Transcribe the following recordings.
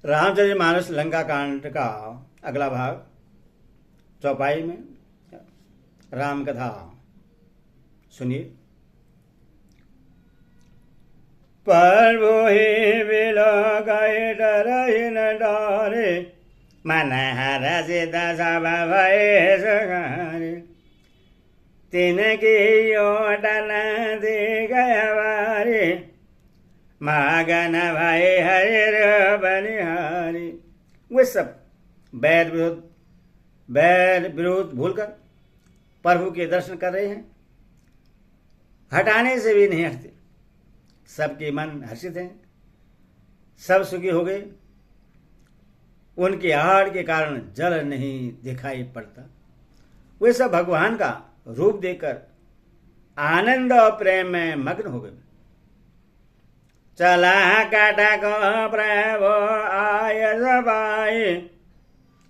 रामचरित मानस लंका कांड का अगला भाग चौपाई में राम कथा सुनिए। प्रभु ही बिलो गए डरहि न डरे, मन हरषित सब भय सुखारे। तिनकी ओटन दी गयवारी, मगन भय हरिर बनिहारी। वे सब बैर विरोध भूलकर प्रभु के दर्शन कर रहे हैं, हटाने से भी नहीं हटते। सबके मन हर्षित हैं, सब सुखी हो गए। उनके आहार के कारण जल नहीं दिखाई पड़ता। वे सब भगवान का रूप देखकर आनंद और प्रेम में मग्न हो गए। चला कटक प्रभु आय सबाई,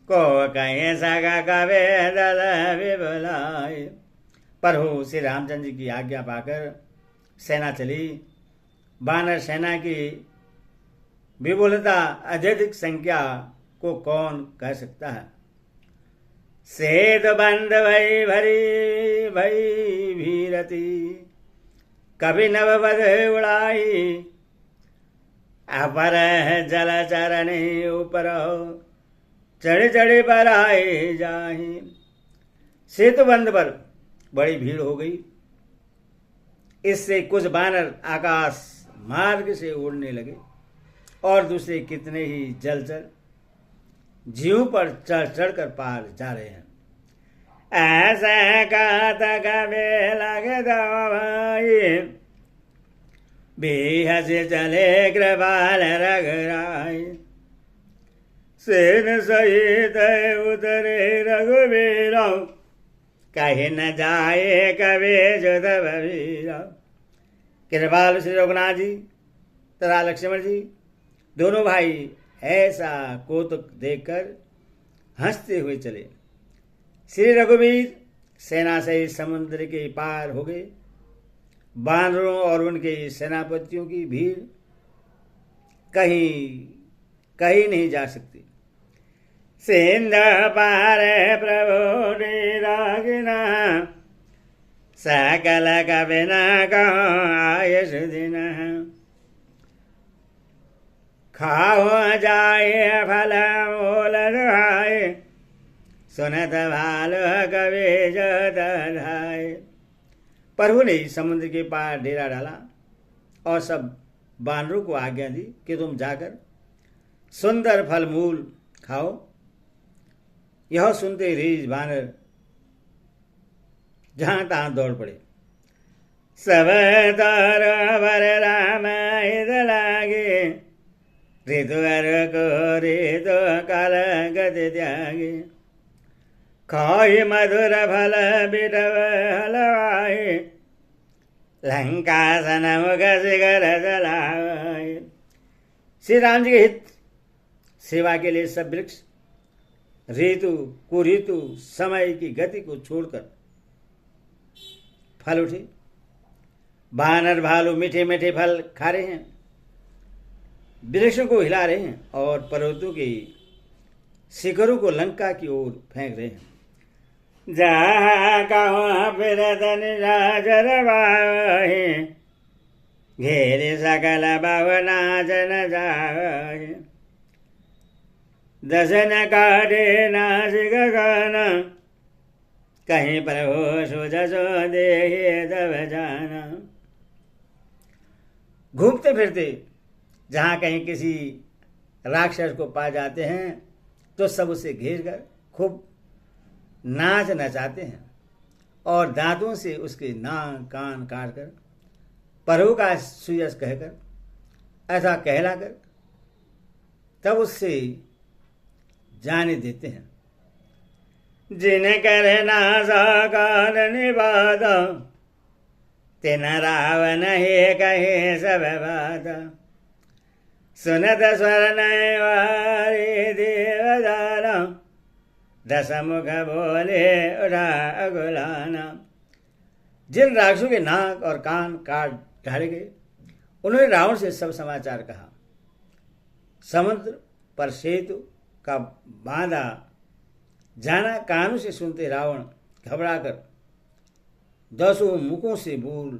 को कहे सगा कवे दल विबुलाए। प्रभु श्री रामचंद्र जी की आज्ञा पाकर सेना चली। वानर सेना की विपुलता अत्यधिक संख्या को कौन कह सकता है। सेत बंद भई भरी भई भीरती, कभी नवबध उड़ाई। अपर जल चरण ऊपर, चढ़ चढ़ पर आए जाही। सेतु बंध पर बड़ी भीड़ हो गई। इससे कुछ बानर आकाश मार्ग से उड़ने लगे और दूसरे कितने ही जलचर जीव पर चढ़ चढ़कर पार जा रहे हैं। ऐसा का तक लगे दवाई, बेहद चले कृपाल रघुराई। सेन सहित उतरे रघुवीर, कहीं न जाए कभी जुद बबीर। कृपाल श्री रघुनाथ जी तथा लक्ष्मण जी दोनों भाई ऐसा कौतुक देखकर हंसते हुए चले। श्री रघुवीर सेना से समुद्र के पार हो गए। बानरों और उनके सेनापतियों की भीड़ कहीं नहीं जा सकती। सिंध पार प्रभु निरागिना, सकल कबिना आयुष दिन। खाओ जाए फल मूल दुहाए, सुनत भाल कवि जोधाए। प्रभु ने समुद्र के पार डेरा डाला और सब बानरों को आज्ञा दी कि तुम जाकर सुंदर फल मूल खाओ। यह सुनते रीछ बानर जहां तहां दौड़ पड़े। सब तर वर राम हित लागे, ऋतुवर को ऋतु काल गति त्यागे। खाई मधुर फल बिटव हलवाए, लंका सन मुख शिखर जलाए। श्री राम जी के हित सेवा के लिए सब वृक्ष ऋतु कुऋतु समय की गति को छोड़कर फल उठे। बानर भालू मीठे मीठे फल खा रहे हैं, वृक्षों को हिला रहे हैं और पर्वतों के शिखरों को लंका की ओर फेंक रहे हैं। जहाँ कहाँ फिरत निशाचर बाहे, घेरे सकल भवना जन जाहे। दसन काटे नासिक गाना, कहीं प्रभु सुजसो देखे तब जाना। घूमते फिरते जहाँ कहीं किसी राक्षस को पा जाते हैं तो सब उसे घेर कर खूब नाच नचाते हैं और दांतों से उसके नाक कान काट कर प्रभु का सुयस कहकर ऐसा कहलाकर तब उससे जाने देते हैं। जिन कर नासा कान निवाद, तिन रावण हे कहे सब बात। सुनत स्वर नयवारी देवदाना, दस मुख बोले उठा अगुलाना। जिन राक्षसों के नाक और कान काट डाले गए उन्होंने रावण से सब समाचार कहा। समुद्र पर सेतु का बांधा जाना कानों से सुनते रावण घबराकर 10 मुखों से बोल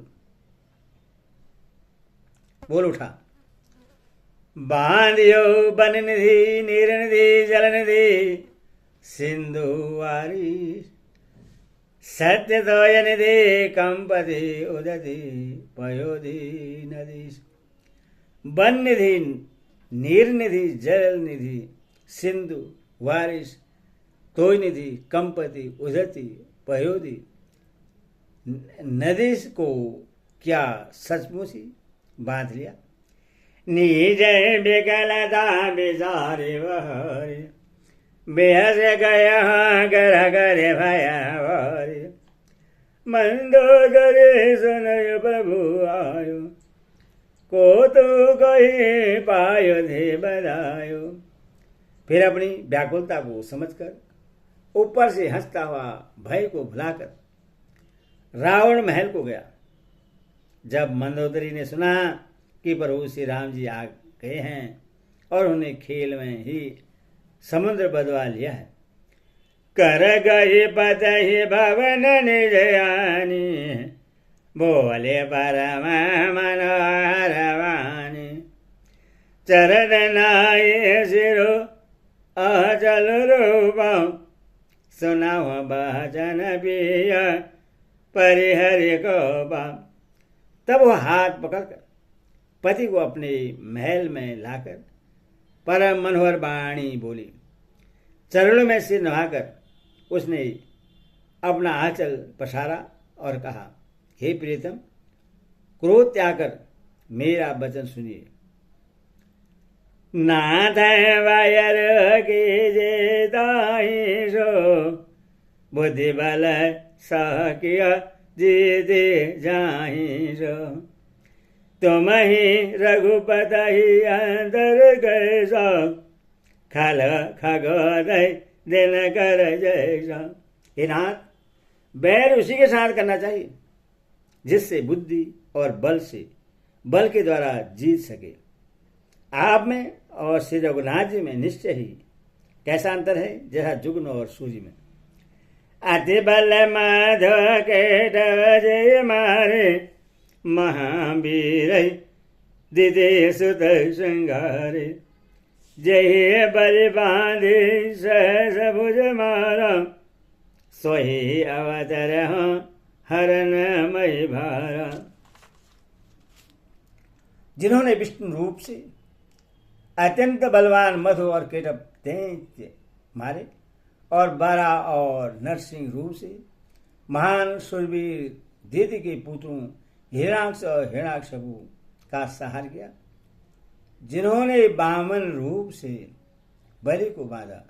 उठा, बांधियो बन निधि नीर निधि जल निधि सिंधु वारी, सत्य दोय निधि कंपति उदधि पयोधि नदी। वन निधि नीर निधि जल निधि सिंधु वारिस तोय निधि कंपति उदधि पयोधि नदी को क्या सचमुच ही बांध लिया। निज विकलता बिचारे बहरे, बेहस गया गर करे भयावरे, मंदोदरी सुनय प्रभु आयो, को तो कही पायो थे बधायो। फिर अपनी व्याकुलता को समझकर ऊपर से हंसता हुआ भय को भुलाकर रावण महल को गया। जब मंदोदरी ने सुना कि प्रभु श्री राम जी आ गए हैं और उन्हें खेल में ही समुद्र बदवा लिया है, कर गई पतहि भवन निजयानी, बोले परम मनोहर वाणी, चरण नाये सिरो अचल रूपम, सुनाओ भजन पिय परिहरि को बाम। तब वह हाथ पकड़कर पति को अपने महल में लाकर परम मनोहर वाणी बोली। चरणों में सिर नहाकर उसने अपना आंचल पसारा और कहा, हे प्रियतम, क्रोध त्याग कर मेरा वचन सुनिए। नाथ वायर की जेताहि सो, बुद्धि बल सकिया जीते जाहि सो, तुम ही रघुपति अंदर गए सो, खल खगोदय दिन कर जैसा। हे नाथ, बैर उसी के साथ करना चाहिए जिससे बुद्धि और बल के द्वारा जीत सके। आप में और श्री रघुनाथ जी में निश्चय ही कैसा अंतर है, जैसा जुग्न और सूर्य में। अति बल माधव के जय मारे, महावीर दिदे सुत श्रृंगारे, जय बल बांधे सहस भुज मारा, सोही अवतर हरण मय भारा। जिन्होंने विष्णु रूप से अत्यंत बलवान मधु और केटव दैत्य मारे और बारा और नरसिंह रूप से महान शूरवीर दीति के पुत्रों हिरणाक्ष और हिरणाक्षपु का संहार किया, जिन्होंने वामन रूप से बलि को बांधा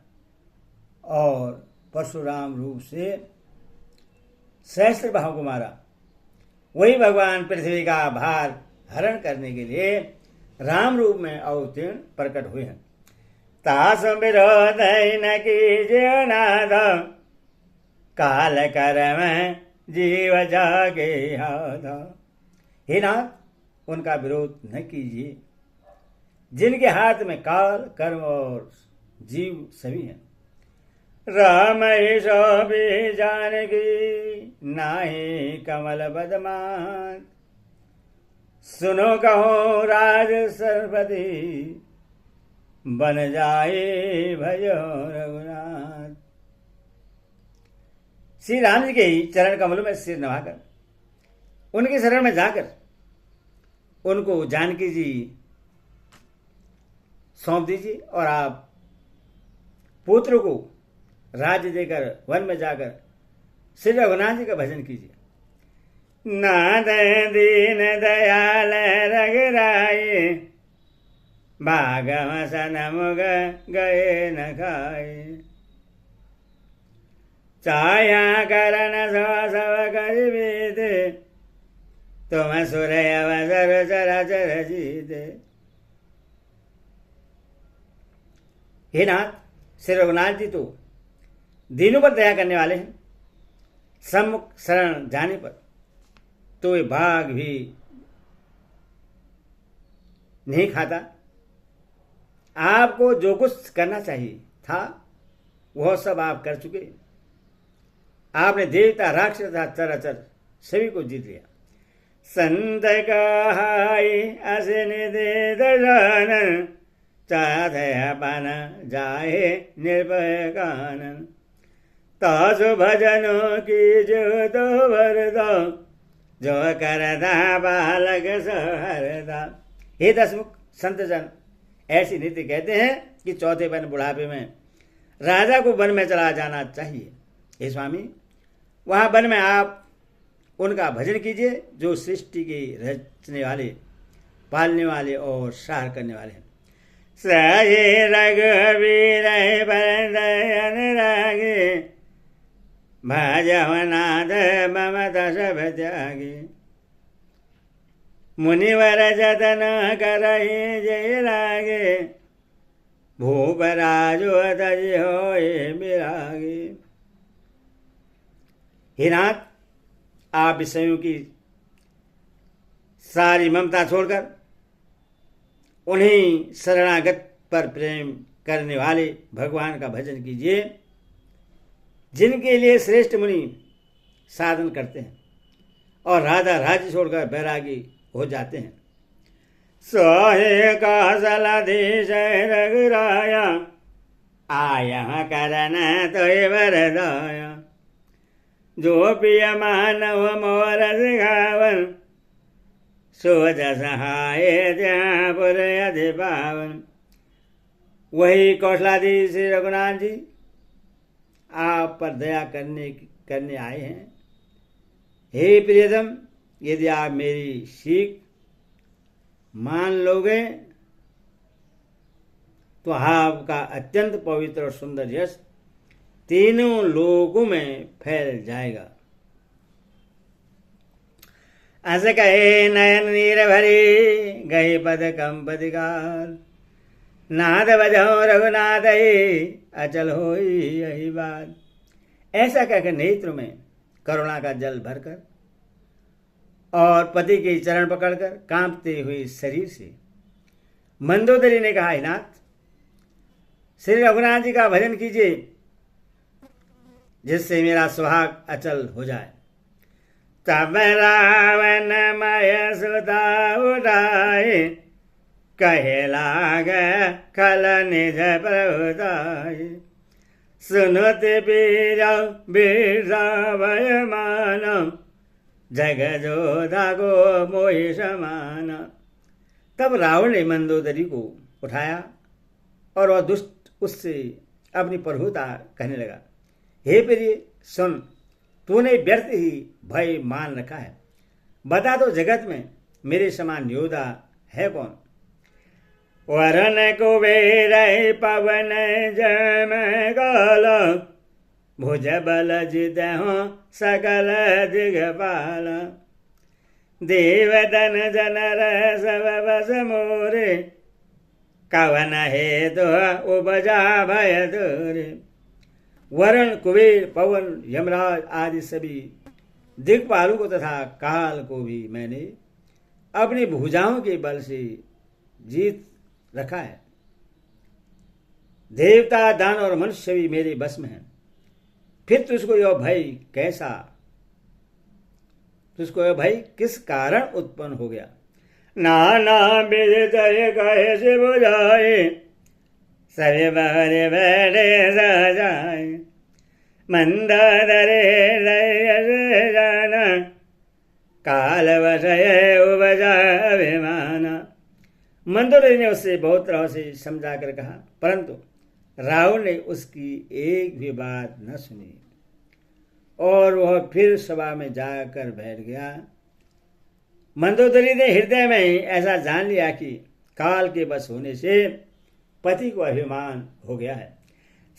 और परशुराम रूप से सहस्त्र बाहु को मारा, वही भगवान पृथ्वी का भार हरण करने के लिए राम रूप में अवतीर्ण प्रकट हुए हैं। तास विरोध न कीजिए नाथ, काल कर्म जीव जागे हाथ। हे नाथ, उनका विरोध न कीजिए, जिनके हाथ में काल कर्म और जीव सभी हैं। राम ईशो भी जानकी नाही कमल बदमान, सुनो कहो राज सरपति बन जाए भयो रघुनाथ। श्री राम जी के ही चरण कमलों में सिर नवाकर उनके शरण में जाकर उनको जानकी जी सौंप दीजिए और आप पुत्र को राज्य देकर वन में जाकर श्री रघुनाथ जी का भजन कीजिए। नाथ दीन दयाल रघुराई, भागम सन मुग गए न खाए, छाया करन सब कर बीते, तुम सुरय अवसर चराचर जीते। हे नाथ, श्री रघुनाथ जी तो दीनों पर दया करने वाले हैं। सम्मुख शरण जाने पर तो ये भाग भी नहीं खाता, आपको जो कुछ करना चाहिए था वह सब आप कर चुके। आपने देवता, राक्षस तथा चराचर सभी को जीत लिया। संत कहाई असिन दे दर्शन, चाहे बन जाए निर्भय कानन। तासु भजनों की जो तो वरदा, जो करदा बालक सहरदा। हे दसमुख संत जन, ऐसी नीति कहते हैं कि चौथे वन बुढ़ापे में राजा को वन में चला जाना चाहिए। हे स्वामी, वहां वन में आप उनका भजन कीजिए जो सृष्टि के रचने वाले, पालने वाले और सहार करने वाले हैं। सहे रघुवीर अनुरागे, भजवनाथ ममत सब त्यागी। मुनिवर जतन करहि जय लागे, भूप राजो तज होए विरागे। हे नाथ, आप विषयों की सारी ममता छोड़कर उन्हीं शरणागत पर प्रेम करने वाले भगवान का भजन कीजिए जिनके लिए श्रेष्ठ मुनि साधन करते हैं और राजा राज्य छोड़कर बैरागी हो जाते हैं। सोहे का सलाधीश रघुराया, आया करन तो वरदाया। जो पिय मानव मोर सिखावन, सोज सहाय त्यापुर अधि पावन। वही कौशलाधीश श्री रघुनाथ जी आप पर दया करने आए हैं। हे प्रियतम, यदि आप मेरी सीख मान लोगे तो आपका अत्यंत पवित्र और सुंदर यश तीनों लोगों में फैल जाएगा। अस कहे नयन नीर भरी, गई पद कंपदिगार। नाद बजो रघुनाथ अचल होई यही बात। ऐसा कहकर नेत्र में करुणा का जल भरकर और पति के चरण पकड़कर कांपते हुए शरीर से मंदोदरी ने कहा, नाथ, श्री रघुनाथ जी का भजन कीजिए जिससे मेरा सुहाग अचल हो जाए। तब रावण मय सुता उठाए, कहे लाग खल निज प्रभुताई। सुनत बीरा भय मानो, जग जोधा को मोहि समान। तब रावण ने मंदोदरी को उठाया और वह दुष्ट उससे अपनी प्रभुता कहने लगा। हे प्रिय सुन, तूने व्यर्थ ही भय मान रखा है। बता दो, जगत में मेरे समान योद्धा है कौन? वरन कुबेर पवन जम गाल, भुज बल जित हो सकल दिगपाल। देवदन जनर सब बस मोरे, कवन हेतु उपजा भय दूरे। वरुण, कुबेर, पवन, यमराज आदि सभी दिक्पालों को तथा काल को भी मैंने अपनी भुजाओं के बल से जीत रखा है। देवता, दान और मनुष्य भी मेरे बस में हैं। फिर तुझको यह भय किस कारण उत्पन्न हो गया? नाना विदितय कहे से बुझाए, सभी बहरे बैठे सजाए। मंदादरे जाना, काल वशय उपजा अभिमाना। मंदोदरी ने उससे बहुत तरह से समझा कर कहा, परंतु रावण ने उसकी एक भी बात न सुनी और वह फिर सभा में जाकर बैठ गया। मंदोदरी ने हृदय में ही ऐसा जान लिया कि काल के बस होने से पति को अभिमान हो गया है।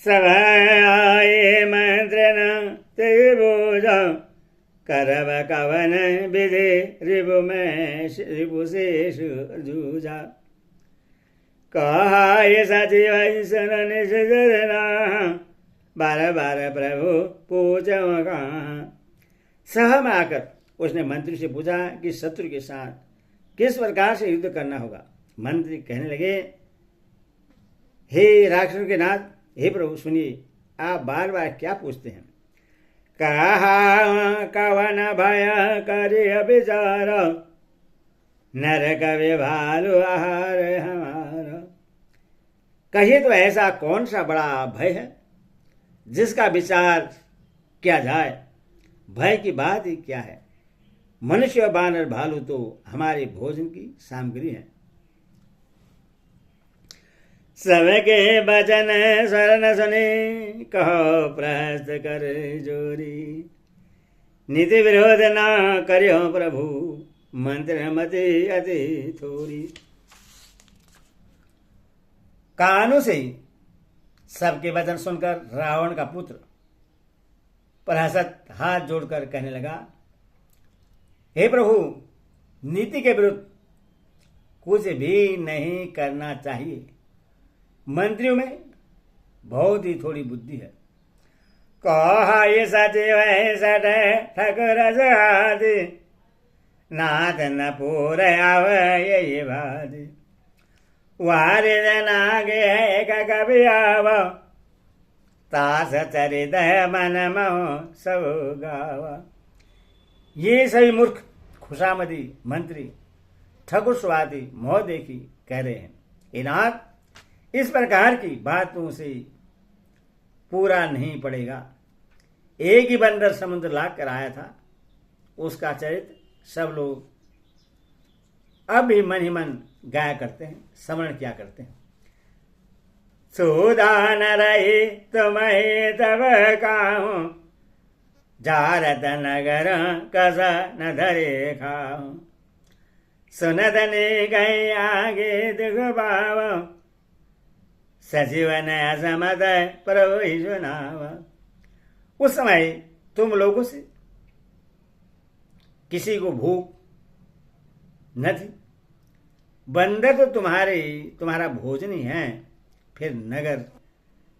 सब आए मंत्रण त्रिभुज, करब कवन विधि रिभु में रिभु से जूझा। कहाय सचिव सुन निशना, बार बार प्रभु पूछो कहाँ। सभा में आकर उसने मंत्री से पूछा कि शत्रु के साथ किस प्रकार से युद्ध करना होगा। मंत्री कहने लगे, हे राक्षसों के नाथ, हे प्रभु सुनिए, आप बार बार क्या पूछते हैं? कहा कवन भय करिय विचार, नरक विभालु आहार हमारा। कहिए तो ऐसा कौन सा बड़ा भय है जिसका विचार किया जाए? भय की बात ही क्या है? मनुष्य और बानर भालू तो हमारे भोजन की सामग्री है। सबके वचन शरण सुने, कहो प्रहस्त कर जोरी। नीति विरोध ना करियो प्रभु, मंत्र मति अति थोरी। कानों से ही सबके वचन सुनकर रावण का पुत्र प्रहस्त हाथ जोड़कर कहने लगा, हे प्रभु, नीति के विरुद्ध कुछ भी नहीं करना चाहिए। मंत्रियों में बहुत ही थोड़ी बुद्धि है। कहा ये सचिव सट ठकुर जहादी, नाथ न पूरे आव ये भादी। वारे जनागे है कभी आव, तास चरित मन महो सब गावा। ये सभी मूर्ख खुशामदी मंत्री ठकुर स्वाति मोह देखी कह रहे हैं, इनाथ इस प्रकार की बातों से पूरा नहीं पड़ेगा। एक ही बंदर समुद्र लाग कर आया था, उसका चरित्र सब लोग अब भी मन ही मन गाया करते हैं, स्मरण किया करते हैं। सुधा न रही तुम्हें तब काहूं, जारत नगर कस न धरे खाऊं। सुनत ने गए आगे दिख बाव, सजीवन असमत प्रभु ही सुनावा। उस समय तुम लोगों से किसी को भूख न थी, बंदर तो तुम्हारा भोजन ही है, फिर नगर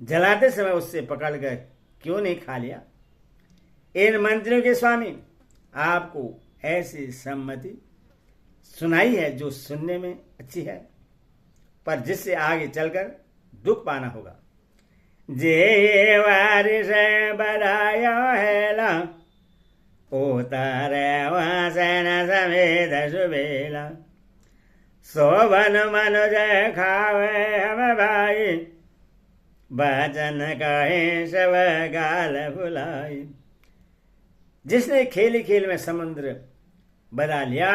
जलाते समय उससे पकड़कर क्यों नहीं खा लिया? इन मंत्रियों के स्वामी, आपको ऐसी सम्मति सुनाई है जो सुनने में अच्छी है, पर जिससे आगे चलकर दुख पाना होगा। जे वारिस बराया हेला, उतारे वासन समेत सुबेला। शोभन मनुज खावे हम भाई, वचन कहे सब गाल भुलाई। जिसने खेल खेल में समुद्र बना लिया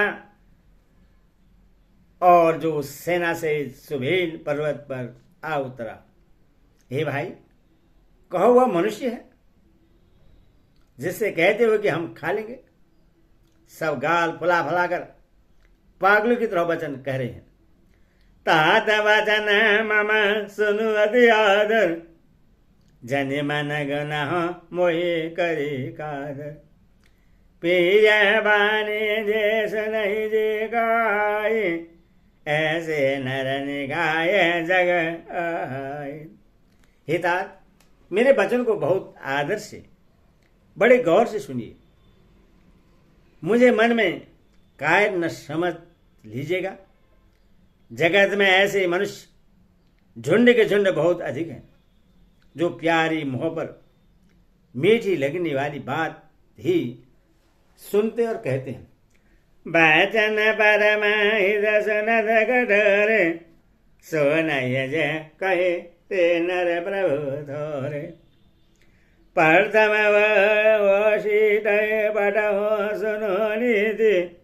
और जो सेना से सुबेल पर्वत पर आ उतरा, हे भाई, कहो वह मनुष्य है जिससे कहते हो कि हम खा लेंगे? सब गाल फुला फुलाकर पागलों की तरह वचन कह रहे हैं। तात वचन मम सुनु अति आदर, जन मन गुनाह मोहि करे कादर। पिय बानी जैस नहीं जे गाय, ऐसे नर निगाय जग आए। हे तात, मेरे वचन को बहुत आदर से, बड़े गौर से सुनिए। मुझे मन में कायर न समझ लीजिएगा। जगत में ऐसे मनुष्य झुंड के झुंड बहुत अधिक हैं, जो प्यारी मोह पर मीठी लगने वाली बात ही सुनते और कहते हैं। वचन परम हित सुनत कठोरे, सोनय जे कहे ते नर प्रभु थोरे। प्रथम वशीत पठो सुनो नीति,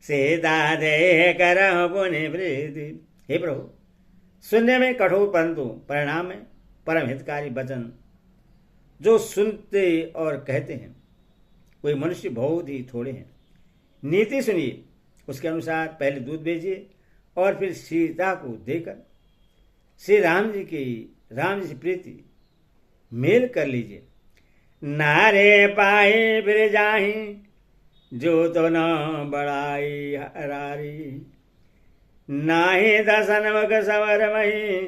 सीता दे करहु पुनि प्रीति। हे प्रभु, सुनने में कठोर परंतु परिणाम में परम हितकारी वचन जो सुनते और कहते हैं, कोई मनुष्य बहुत ही थोड़े हैं। नीति सुनिए, उसके अनुसार पहले दूध भेजिए और फिर सीता को देकर श्री राम जी से प्रीति मेल कर लीजिए। नारे पाए फिर जाही, जो तो न बड़ाई हरारी। नाहे दसन मुख सवर मही,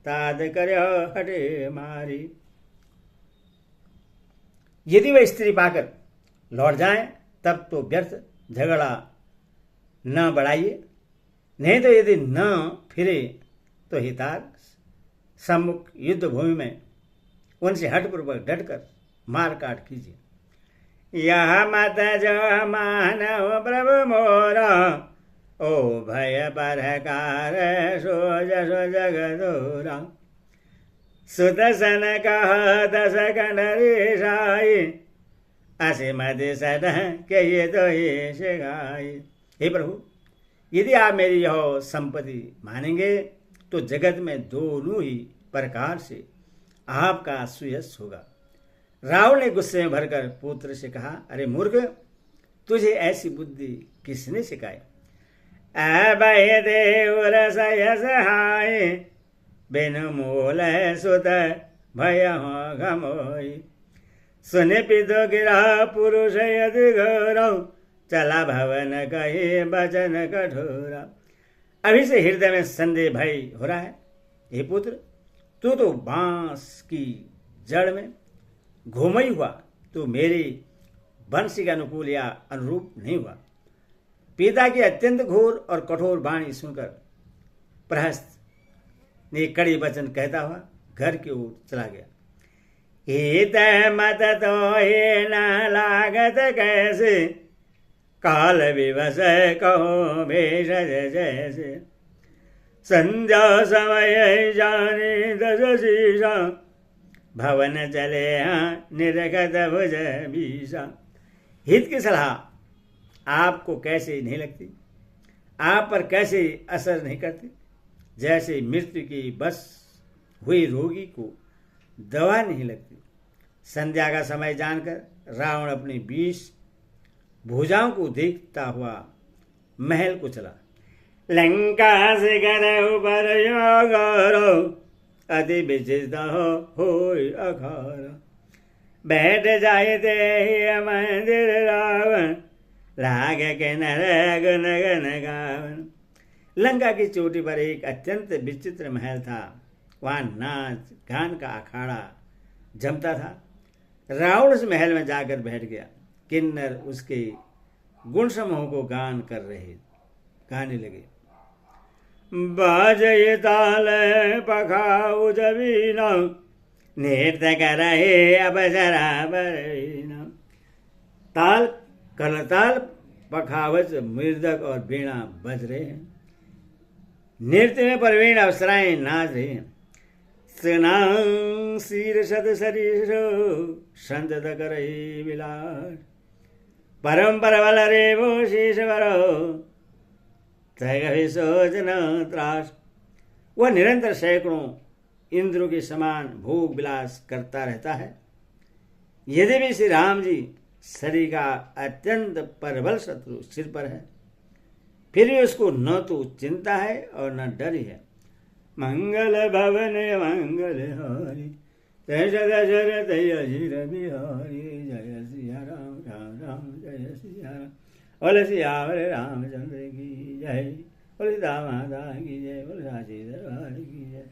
तात करो हटे मारी। यदि वह स्त्री पाकर लौट जाए तब तो व्यर्थ झगड़ा न बढ़ाइए, नहीं तो यदि न फिरे तो हितार्थ सम्मुख युद्ध भूमि में उनसे हठपूर्वक डटकर मार काट कीजिए। यह मत जो मानव प्रभु मोरा, ओ भय परकार सो जसो जगदोरा। सुदर्शन कह दस कंडरी साई, असीमत सद के ये तो ये सिखाई। हे प्रभु, यदि आप मेरी यह संपत्ति मानेंगे तो जगत में दोनों ही प्रकार से आपका सुयश होगा। रावण ने गुस्से में भरकर पुत्र से कहा, अरे मूर्ख, तुझे ऐसी बुद्धि किसने सिखाई? अभय देव रस यस हाय, बिन मूल सुत भय हो घमोई। सुने पितो गिरा पुरुष यदि गौरव, चला भवन कहे वचन कठोरा। अभी से हृदय में संदेह भय हो रहा है। हे पुत्र, तू तो बांस की जड़ में घूमई हुआ, तू मेरी वंश के अनुकूल या अनुरूप नहीं हुआ। पिता की अत्यंत घोर और कठोर वाणी सुनकर प्रहस्त ने कड़ी वचन कहता हुआ घर की ओर चला गया। हित मत तो ये न लागत कैसे, काल विवश कहो भेष जैसे। संध्या समय जाने दस शीशा, भवन चले निरखत भुज भीषा। हित की सलाह आपको कैसे नहीं लगती, आप पर कैसे असर नहीं करती? जैसे मृत्यु की बस हुई रोगी को दवा नहीं लगती। संध्या का समय जानकर रावण अपनी 20 भुजाओं को देखता हुआ महल को चला। लंका से कर पर योगरो, अति विचित्र हो अखार। बैठ जाए ते मंदिर रावण, लाग के नर गुन गन गावन। लंका की चोटी पर एक अत्यंत विचित्र महल था। वहां नाच गान का अखाड़ा जमता था। रावण उस महल में जाकर बैठ गया। किन्नर उसके गुण समूह को गाने लगे। बाजे ताल पखाऊ जबीना, नृत्य कर रहे अब जरा बरना। ताल करताल पखावज मृदक और बीणा बज रहे हैं। नृत्य में प्रवीण अप्सराएं नाच रही हैं। स्नां शीर्षद शरीरो संत कर विलास। परम परवल रेवो शीशवरो, सोचना त्रास। वह निरंतर सैकड़ों इंद्रों के समान भोग विलास करता रहता है। यदि भी श्री राम जी शरीर का अत्यंत प्रबल शत्रु सिर पर है, फिर भी उसको न तो चिंता है और न डर है। मंगल भवन मंगल हारी, जय दशरथ अजीर बिहारी। जय सिया राम राम राम जय सिया राम। बोल सियावर रामचंद्र की जय, बोल सीता माता की जय, बोल साची दरबार की जय।